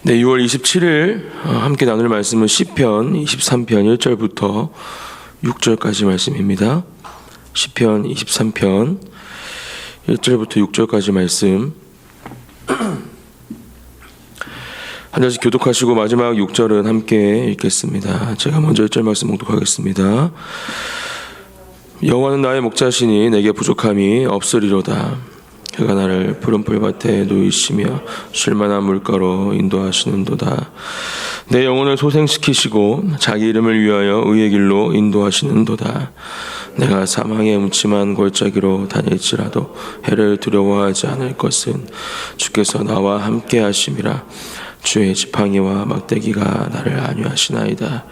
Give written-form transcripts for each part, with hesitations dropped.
네, 6월 27일 함께 나눌 말씀은 시편 23편 1절부터 6절까지 말씀입니다. 시편 23편 1절부터 6절까지 말씀 한 절씩 교독하시고 마지막 6절은 함께 읽겠습니다. 제가 먼저 1절 말씀 봉독하겠습니다. 여호와는 나의 목자시니 내게 부족함이 없으리로다. 그가 나를 푸른 풀밭에 누이시며 쉴만한 물가로 인도하시는도다. 내 영혼을 소생시키시고 자기 이름을 위하여 의의 길로 인도하시는도다. 내가 사망의 음침한 골짜기로 다닐지라도 해를 두려워하지 않을 것은 주께서 나와 함께 하심이라. 주의 지팡이와 막대기가 나를 안위하시나이다.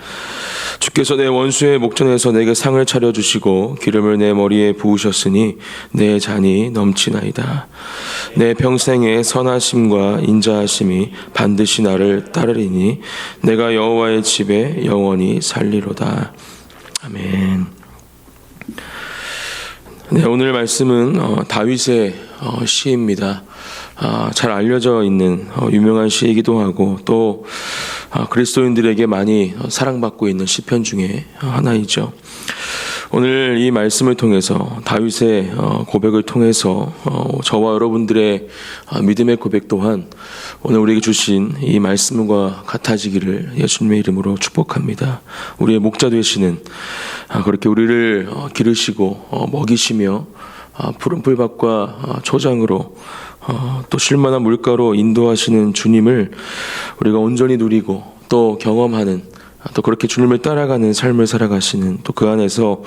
주께서 내 원수의 목전에서 내게 상을 차려주시고 기름을 내 머리에 부으셨으니 내 잔이 넘치나이다. 내 평생의 선하심과 인자하심이 반드시 나를 따르리니 내가 여호와의 집에 영원히 살리로다. 아멘. 네, 오늘 말씀은 다윗의 시입니다. 잘 알려져 있는 유명한 시이기도 하고 또 그리스도인들에게 많이 사랑받고 있는 시편 중에 하나이죠. 오늘 이 말씀을 통해서 다윗의 고백을 통해서 저와 여러분들의 믿음의 고백 또한 오늘 우리에게 주신 이 말씀과 같아지기를 예수님의 이름으로 축복합니다. 우리의 목자 되시는 그렇게 우리를 기르시고 먹이시며 푸른 풀밭과 초장으로 또 쉴만한 물가로 인도하시는 주님을 우리가 온전히 누리고 또 경험하는 또 그렇게 주님을 따라가는 삶을 살아가시는 또 그 안에서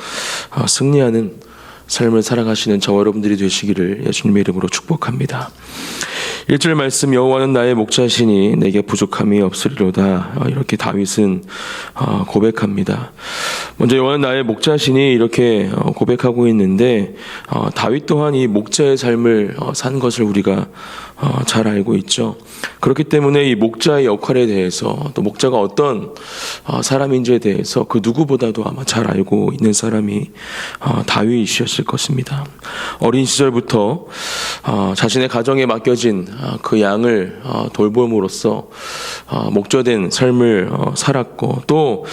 승리하는 삶을 살아가시는 저와 여러분들이 되시기를 예수님의 이름으로 축복합니다. 1절 말씀 여호와는 나의 목자시니 내게 부족함이 없으리로다. 이렇게 다윗은 고백합니다. 먼저 여호와는 나의 목자시니 이렇게 고백하고 있는데 다윗 또한 이 목자의 삶을 산 것을 우리가 잘 알고 있죠. 그렇기 때문에 이 목자의 역할에 대해서 또 목자가 어떤 사람인지에 대해서 그 누구보다도 아마 잘 알고 있는 사람이 다윗이었을 것입니다. 어린 시절부터 자신의 가정에 맡겨진 그 양을 돌봄으로써 목자된 삶을 살았고 또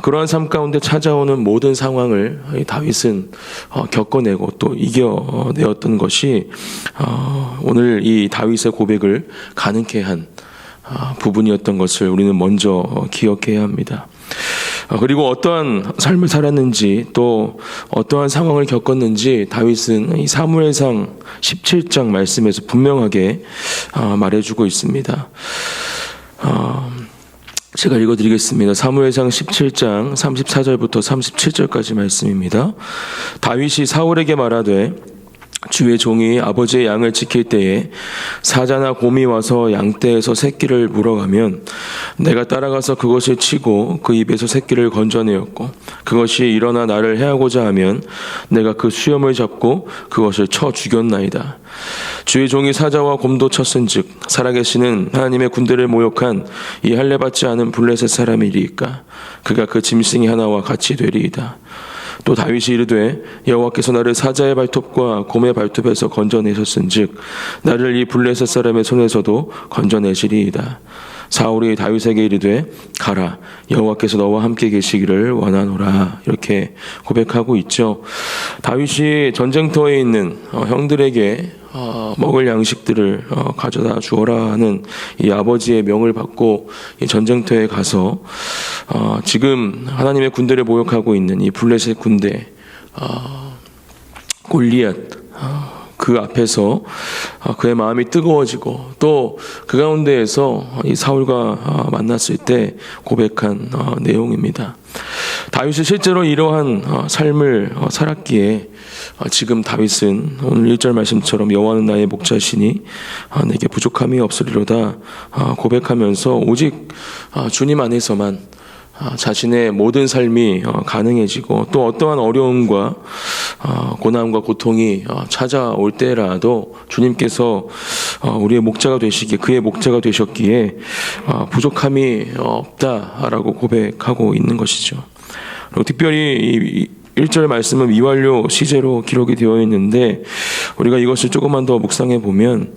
그러한 삶 가운데 찾아오는 모든 상황을 다윗은 겪어내고 또 이겨내었던 것이 오늘 이 다윗의 고백을 가능케 한 부분이었던 것을 우리는 먼저 기억해야 합니다. 그리고 어떠한 삶을 살았는지 또 어떠한 상황을 겪었는지 다윗은 이 사무엘상 17장 말씀에서 분명하게 말해주고 있습니다. 제가 읽어드리겠습니다. 사무엘상 17장 34절부터 37절까지 말씀입니다. 다윗이 사울에게 말하되 주의 종이 아버지의 양을 지킬 때에 사자나 곰이 와서 양떼에서 새끼를 물어가면 내가 따라가서 그것을 치고 그 입에서 새끼를 건져내었고 그것이 일어나 나를 해하고자 하면 내가 그 수염을 잡고 그것을 쳐 죽였나이다. 주의 종이 사자와 곰도 쳤은즉 살아계시는 하나님의 군대를 모욕한 이 할례받지 않은 블레셋 사람이리이까 그가 그 짐승이 하나와 같이 되리이다. 또 다윗이 이르되 여호와께서 나를 사자의 발톱과 곰의 발톱에서 건져내셨은즉 나를 이 블레셋 사람의 손에서도 건져내시리이다. 사울이 다윗에게 이르되 가라 여호와께서 너와 함께 계시기를 원하노라. 이렇게 고백하고 있죠. 다윗이 전쟁터에 있는 형들에게 먹을 양식들을 가져다 주어라 하는 이 아버지의 명을 받고 이 전쟁터에 가서 지금 하나님의 군대를 모욕하고 있는 이 블레셋 군대 골리앗 그 앞에서 그의 마음이 뜨거워지고 또 그 가운데에서 이 사울과 만났을 때 고백한 내용입니다. 다윗이 실제로 이러한 삶을 살았기에 지금 다윗은 오늘 1절 말씀처럼 여호와는 나의 목자시니 내게 부족함이 없으리로다 고백하면서 오직 주님 안에서만 자신의 모든 삶이 가능해지고 또 어떠한 어려움과 고난과 고통이 찾아올 때라도 주님께서 우리의 목자가 되시기에 그의 목자가 되셨기에 부족함이 없다라고 고백하고 있는 것이죠. 그리고 특별히 1절 말씀은 미완료 시제로 기록이 되어 있는데 우리가 이것을 조금만 더 묵상해 보면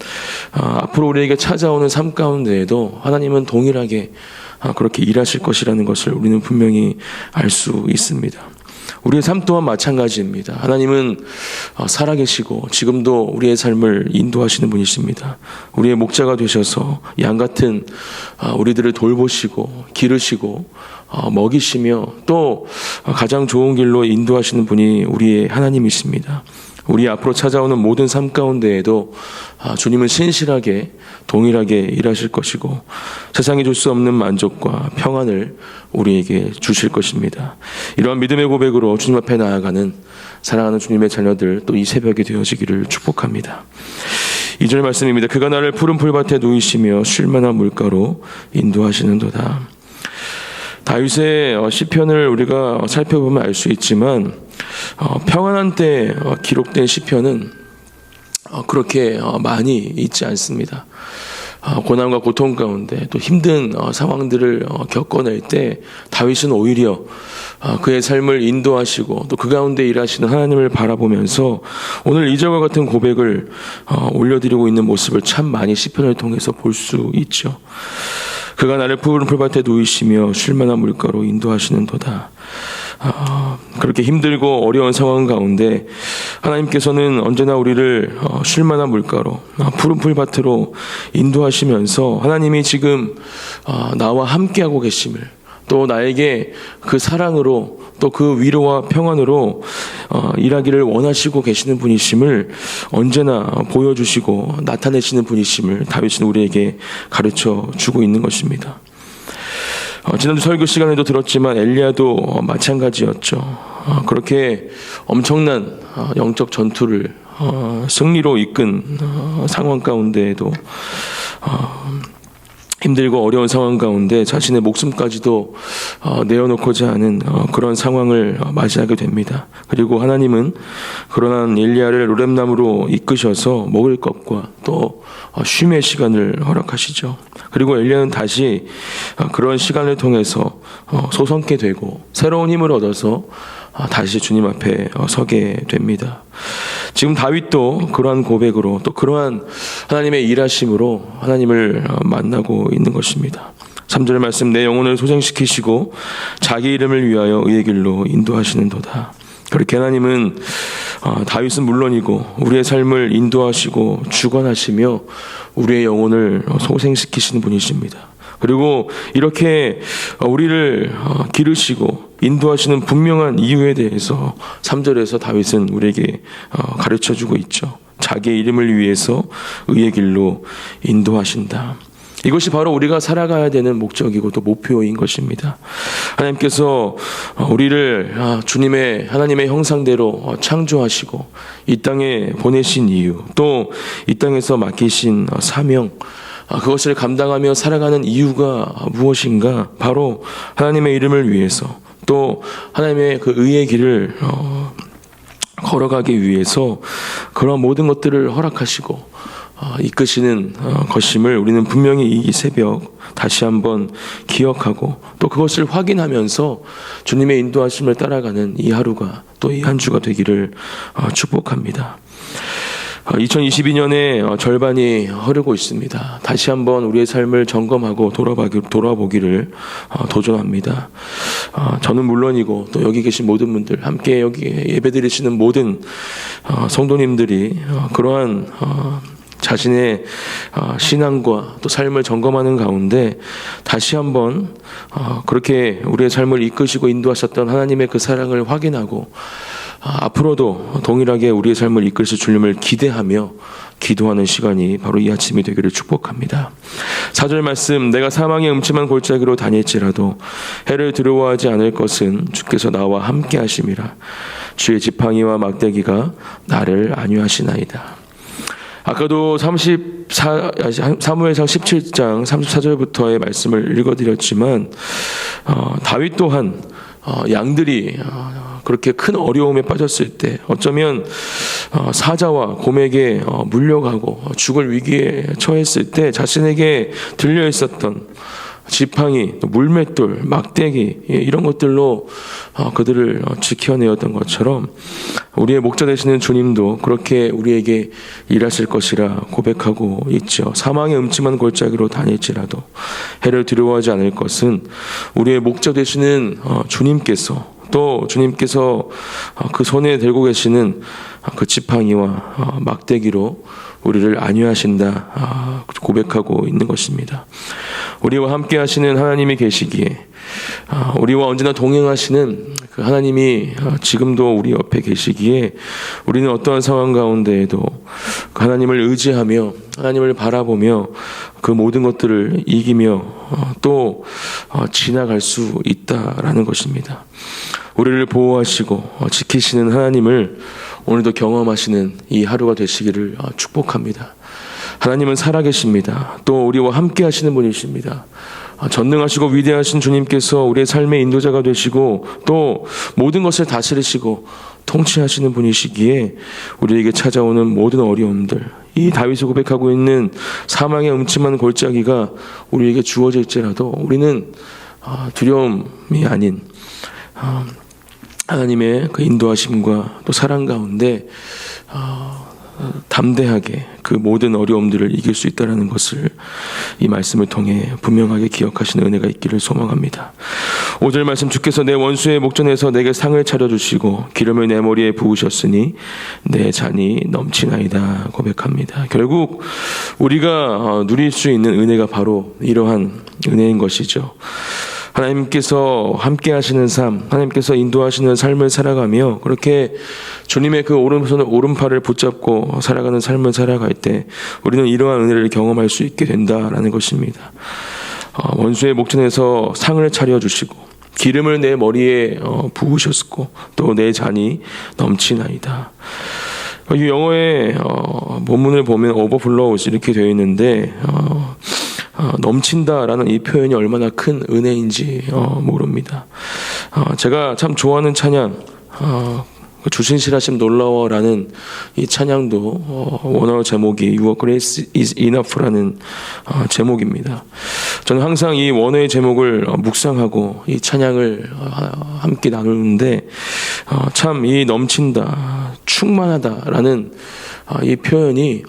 앞으로 우리에게 찾아오는 삶 가운데에도 하나님은 동일하게 그렇게 일하실 것이라는 것을 우리는 분명히 알 수 있습니다. 우리의 삶 또한 마찬가지입니다. 하나님은 살아계시고 지금도 우리의 삶을 인도하시는 분이십니다. 우리의 목자가 되셔서 양 같은 우리들을 돌보시고 기르시고 먹이시며 또 가장 좋은 길로 인도하시는 분이 우리의 하나님이십니다. 우리 앞으로 찾아오는 모든 삶 가운데에도 주님은 신실하게 동일하게 일하실 것이고 세상이 줄 수 없는 만족과 평안을 우리에게 주실 것입니다. 이러한 믿음의 고백으로 주님 앞에 나아가는 사랑하는 주님의 자녀들 또 이 새벽이 되어지기를 축복합니다. 2절 말씀입니다. 그가 나를 푸른 풀밭에 누이시며 쉴 만한 물가로 인도하시는도다. 다윗의 시편을 우리가 살펴보면 알 수 있지만 평안한 때 기록된 시편은 그렇게 많이 있지 않습니다. 고난과 고통 가운데 또 힘든 상황들을 겪어낼 때 다윗은 오히려 그의 삶을 인도하시고 또 그 가운데 일하시는 하나님을 바라보면서 오늘 2절과 같은 고백을 올려드리고 있는 모습을 참 많이 시편을 통해서 볼 수 있죠. 그가 나를 푸른 풀밭에 누이시며 쉴 만한 물가로 인도하시는도다. 그렇게 힘들고 어려운 상황 가운데 하나님께서는 언제나 우리를 쉴 만한 물가로 푸른 풀밭으로 인도하시면서 하나님이 지금 나와 함께하고 계심을 또 나에게 그 사랑으로 또 그 위로와 평안으로 일하기를 원하시고 계시는 분이심을 언제나 보여주시고 나타내시는 분이심을 다윗은 우리에게 가르쳐 주고 있는 것입니다. 지난주 설교 시간에도 들었지만 엘리야도 마찬가지였죠. 그렇게 엄청난 영적 전투를 승리로 이끈 상황 가운데에도 힘들고 어려운 상황 가운데 자신의 목숨까지도 내어놓고자 하는 그런 상황을 맞이하게 됩니다. 그리고 하나님은 그러한 엘리야를 로뎀나무로 이끄셔서 먹을 것과 또 쉼의 시간을 허락하시죠. 그리고 엘리야는 다시 그런 시간을 통해서 소성케 되고 새로운 힘을 얻어서 다시 주님 앞에 서게 됩니다. 지금 다윗도 그러한 고백으로 또 그러한 하나님의 일하심으로 하나님을 만나고 있는 것입니다. 3절 말씀, 내 영혼을 소생시키시고 자기 이름을 위하여 의의 길로 인도하시는도다. 그렇게 하나님은 다윗은 물론이고 우리의 삶을 인도하시고 주관하시며 우리의 영혼을 소생시키시는 분이십니다. 그리고 이렇게 우리를 기르시고 인도하시는 분명한 이유에 대해서 3절에서 다윗은 우리에게 가르쳐주고 있죠. 자기의 이름을 위해서 의의 길로 인도하신다. 이것이 바로 우리가 살아가야 되는 목적이고 또 목표인 것입니다. 하나님께서 우리를 하나님의 형상대로 창조하시고 이 땅에 보내신 이유, 또 이 땅에서 맡기신 사명, 그것을 감당하며 살아가는 이유가 무엇인가? 바로 하나님의 이름을 위해서 또 하나님의 그 의의 길을 걸어가기 위해서 그런 모든 것들을 허락하시고 이끄시는 것임을 우리는 분명히 이 새벽 다시 한번 기억하고 또 그것을 확인하면서 주님의 인도하심을 따라가는 이 하루가 또 이 한 주가 되기를 축복합니다. 2022년의 절반이 흐르고 있습니다. 다시 한번 우리의 삶을 점검하고 돌아보기를 도전합니다. 저는 물론이고 또 여기 계신 모든 분들, 함께 여기 예배드리시는 모든 성도님들이 그러한 자신의 신앙과 또 삶을 점검하는 가운데 다시 한번 그렇게 우리의 삶을 이끄시고 인도하셨던 하나님의 그 사랑을 확인하고 앞으로도 동일하게 우리의 삶을 이끌실 주님을 기대하며 기도하는 시간이 바로 이 아침이 되기를 축복합니다. 4절 말씀, 내가 사망의 음침한 골짜기로 다닐지라도 해를 두려워하지 않을 것은 주께서 나와 함께 하심이라. 주의 지팡이와 막대기가 나를 안위하시나이다. 아까도 사무엘상 17장 34절부터의 말씀을 읽어드렸지만 다윗 또한 양들이 그렇게 큰 어려움에 빠졌을 때 어쩌면 사자와 곰에게 물려가고 죽을 위기에 처했을 때 자신에게 들려 있었던 지팡이, 물맷돌, 막대기 이런 것들로 그들을 지켜내었던 것처럼 우리의 목자 되시는 주님도 그렇게 우리에게 일하실 것이라 고백하고 있죠. 사망의 음침한 골짜기로 다닐지라도 해를 두려워하지 않을 것은 우리의 목자 되시는 주님께서, 또 주님께서 그 손에 들고 계시는 그 지팡이와 막대기로 우리를 안위하신다 고백하고 있는 것입니다. 우리와 함께 하시는 하나님이 계시기에, 우리와 언제나 동행하시는 그 하나님이 지금도 우리 옆에 계시기에 우리는 어떠한 상황 가운데에도 그 하나님을 의지하며 하나님을 바라보며 그 모든 것들을 이기며 또 지나갈 수 있다라는 것입니다. 우리를 보호하시고 지키시는 하나님을 오늘도 경험하시는 이 하루가 되시기를 축복합니다. 하나님은 살아계십니다. 또 우리와 함께 하시는 분이십니다. 전능하시고 위대하신 주님께서 우리의 삶의 인도자가 되시고 또 모든 것을 다스리시고 통치하시는 분이시기에 우리에게 찾아오는 모든 어려움들, 이 다윗이 고백하고 있는 사망의 음침한 골짜기가 우리에게 주어질지라도 우리는 두려움이 아닌 하나님의 그 인도하심과 또 사랑 가운데 담대하게 그 모든 어려움들을 이길 수 있다는 것을 이 말씀을 통해 분명하게 기억하시는 은혜가 있기를 소망합니다. 5절 말씀, 주께서 내 원수의 목전에서 내게 상을 차려주시고 기름을 내 머리에 부으셨으니 내 잔이 넘치나이다 고백합니다. 결국 우리가 누릴 수 있는 은혜가 바로 이러한 은혜인 것이죠. 하나님께서 함께 하시는 삶, 하나님께서 인도하시는 삶을 살아가며 그렇게 주님의 그 오른팔을 붙잡고 살아가는 삶을 살아갈 때 우리는 이러한 은혜를 경험할 수 있게 된다라는 것입니다. 원수의 목전에서 상을 차려주시고 기름을 내 머리에 부으셨고 또 내 잔이 넘치나이다. 이 영어의 본문을 보면 overflows 이렇게 되어 있는데 넘친다라는 이 표현이 얼마나 큰 은혜인지 모릅니다. 제가 참 좋아하는 찬양, 주신실하심 놀라워라는 이 찬양도 원어 제목이 Your Grace is Enough라는 제목입니다. 저는 항상 이 원어의 제목을 묵상하고 이 찬양을 함께 나누는데 참 이 넘친다, 충만하다라는 이 표현이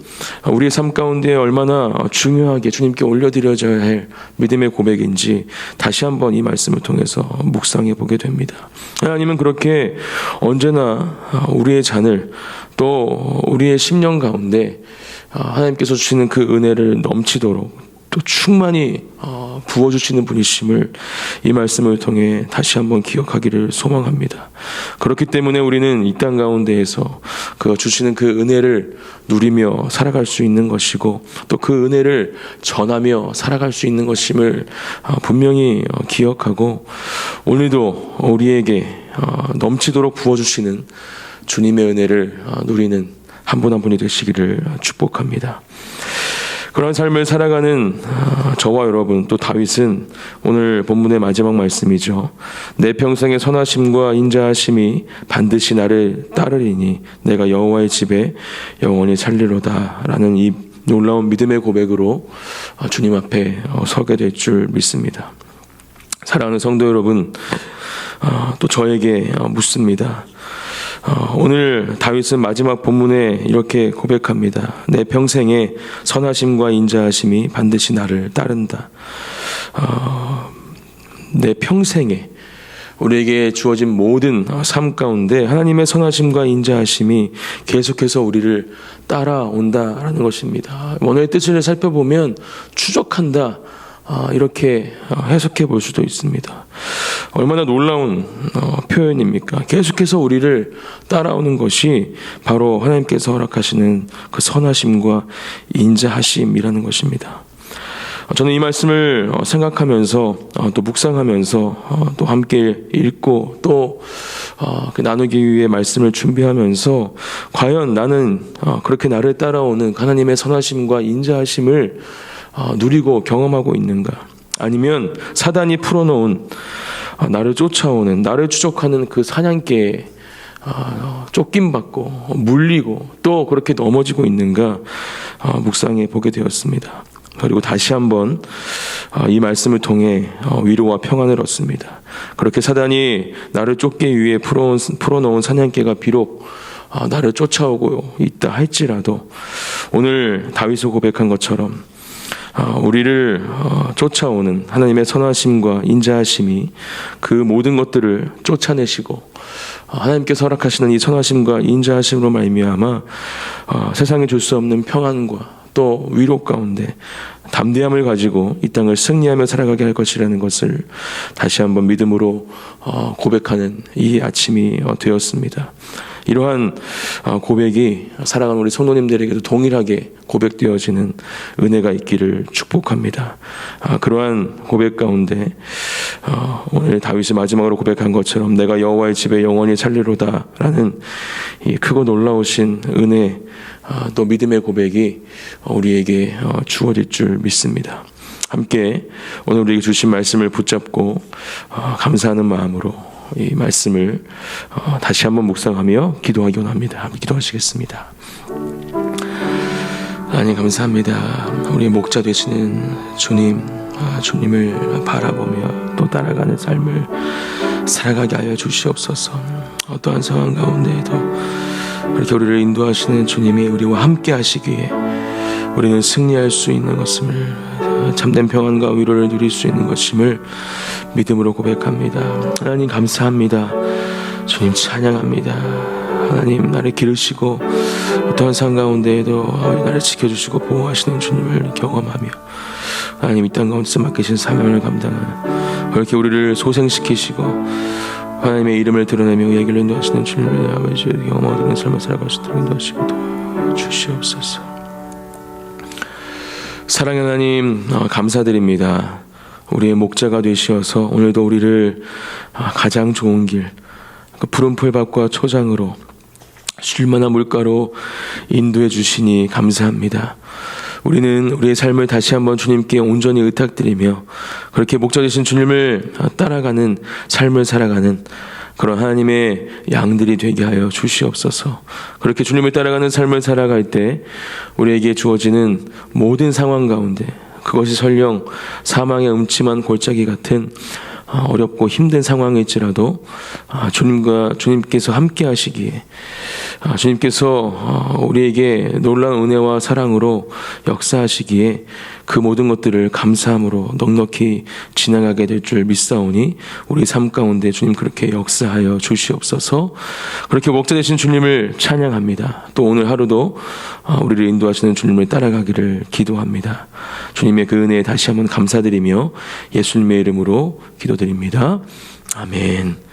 우리의 삶 가운데 얼마나 중요하게 주님께 올려드려져야 할 믿음의 고백인지 다시 한번 이 말씀을 통해서 묵상해 보게 됩니다. 하나님은 그렇게 언제나 우리의 잔을 또 우리의 심령 가운데 하나님께서 주시는 그 은혜를 넘치도록 또 충만히 부어주시는 분이심을 이 말씀을 통해 다시 한번 기억하기를 소망합니다. 그렇기 때문에 우리는 이 땅 가운데에서 그 주시는 그 은혜를 누리며 살아갈 수 있는 것이고 또 그 은혜를 전하며 살아갈 수 있는 것임을 분명히 기억하고 오늘도 우리에게 넘치도록 부어주시는 주님의 은혜를 누리는 한 분 한 분이 되시기를 축복합니다. 그런 삶을 살아가는 저와 여러분, 또 다윗은 오늘 본문의 마지막 말씀이죠. 내 평생의 선하심과 인자하심이 반드시 나를 따르리니 내가 여호와의 집에 영원히 살리로다 라는 이 놀라운 믿음의 고백으로 주님 앞에 서게 될 줄 믿습니다. 사랑하는 성도 여러분, 또 저에게 묻습니다. 오늘 다윗은 마지막 본문에 이렇게 고백합니다. 내 평생에 선하심과 인자하심이 반드시 나를 따른다. 내 평생에 우리에게 주어진 모든 삶 가운데 하나님의 선하심과 인자하심이 계속해서 우리를 따라온다라는 것입니다. 원어의 뜻을 살펴보면 추적한다, 이렇게 해석해 볼 수도 있습니다. 얼마나 놀라운 표현입니까? 계속해서 우리를 따라오는 것이 바로 하나님께서 허락하시는 그 선하심과 인자하심이라는 것입니다. 저는 이 말씀을 생각하면서 또 묵상하면서 또 함께 읽고 또 나누기 위해 말씀을 준비하면서 과연 나는 그렇게 나를 따라오는 하나님의 선하심과 인자하심을 누리고 경험하고 있는가? 아니면 사단이 풀어놓은 나를 쫓아오는, 나를 추적하는 그 사냥개에 쫓김받고 물리고 또 그렇게 넘어지고 있는가 묵상해 보게 되었습니다. 그리고 다시 한번 이 말씀을 통해 위로와 평안을 얻습니다. 그렇게 사단이 나를 쫓기 위해 풀어놓은 사냥개가 비록 나를 쫓아오고 있다 할지라도 오늘 다윗이 고백한 것처럼 우리를 쫓아오는 하나님의 선하심과 인자하심이 그 모든 것들을 쫓아내시고 하나님께서 허락하시는 이 선하심과 인자하심으로 말미암아 세상에 줄 수 없는 평안과 또 위로 가운데 담대함을 가지고 이 땅을 승리하며 살아가게 할 것이라는 것을 다시 한번 믿음으로 고백하는 이 아침이 되었습니다. 이러한 고백이 사랑하는 우리 성도님들에게도 동일하게 고백되어지는 은혜가 있기를 축복합니다. 그러한 고백 가운데 오늘 다윗이 마지막으로 고백한 것처럼 내가 여호와의 집에 영원히 살리로다 라는 이 크고 놀라우신 은혜 또 믿음의 고백이 우리에게 주어질 줄 믿습니다. 함께 오늘 우리에게 주신 말씀을 붙잡고 감사하는 마음으로 이 말씀을 다시 한번 묵상하며 기도하기 원합니다. 함께 기도하시겠습니다. 하나님 감사합니다. 우리의 목자 되시는 주님을 바라보며 또 따라가는 삶을 살아가게 하여 주시옵소서. 어떠한 상황 가운데에도 그렇게 우리를 인도하시는 주님이 우리와 함께 하시기에 우리는 승리할 수 있는 것임을, 참된 평안과 위로를 누릴 수 있는 것임을 믿음으로 고백합니다. 하나님 감사합니다. 주님 찬양합니다. 하나님 나를 기르시고 어떠한 상황 가운데에도 나를 지켜주시고 보호하시는 주님을 경험하며 하나님 이 땅 가운데서 맡기신 사명을 감당하는 그렇게 우리를 소생시키시고 하나님의 이름을 드러내며 의를 인도하시는 주님을 아버지 경험 얻는 삶을 살아갈 수 있도록 인도하시고 도와주시옵소서. 사랑의 하나님 감사드립니다. 우리의 목자가 되시어서 오늘도 우리를 가장 좋은 길, 그 푸른 풀밭과 초장으로 쉴만한 물가로 인도해 주시니 감사합니다. 우리는 우리의 삶을 다시 한번 주님께 온전히 의탁드리며 그렇게 목자 되신 주님을 따라가는 삶을 살아가는 그런 하나님의 양들이 되게 하여 주시옵소서. 그렇게 주님을 따라가는 삶을 살아갈 때 우리에게 주어지는 모든 상황 가운데 그것이 설령 사망의 음침한 골짜기 같은 어렵고 힘든 상황일지라도 주님께서 함께 하시기에 주님께서 우리에게 놀라운 은혜와 사랑으로 역사하시기에 그 모든 것들을 감사함으로 넉넉히 지나가게 될 줄 믿사오니 우리 삶 가운데 주님 그렇게 역사하여 주시옵소서. 그렇게 목자 되신 주님을 찬양합니다. 또 오늘 하루도 우리를 인도하시는 주님을 따라가기를 기도합니다. 주님의 그 은혜에 다시 한번 감사드리며 예수님의 이름으로 기도드립니다. 아멘.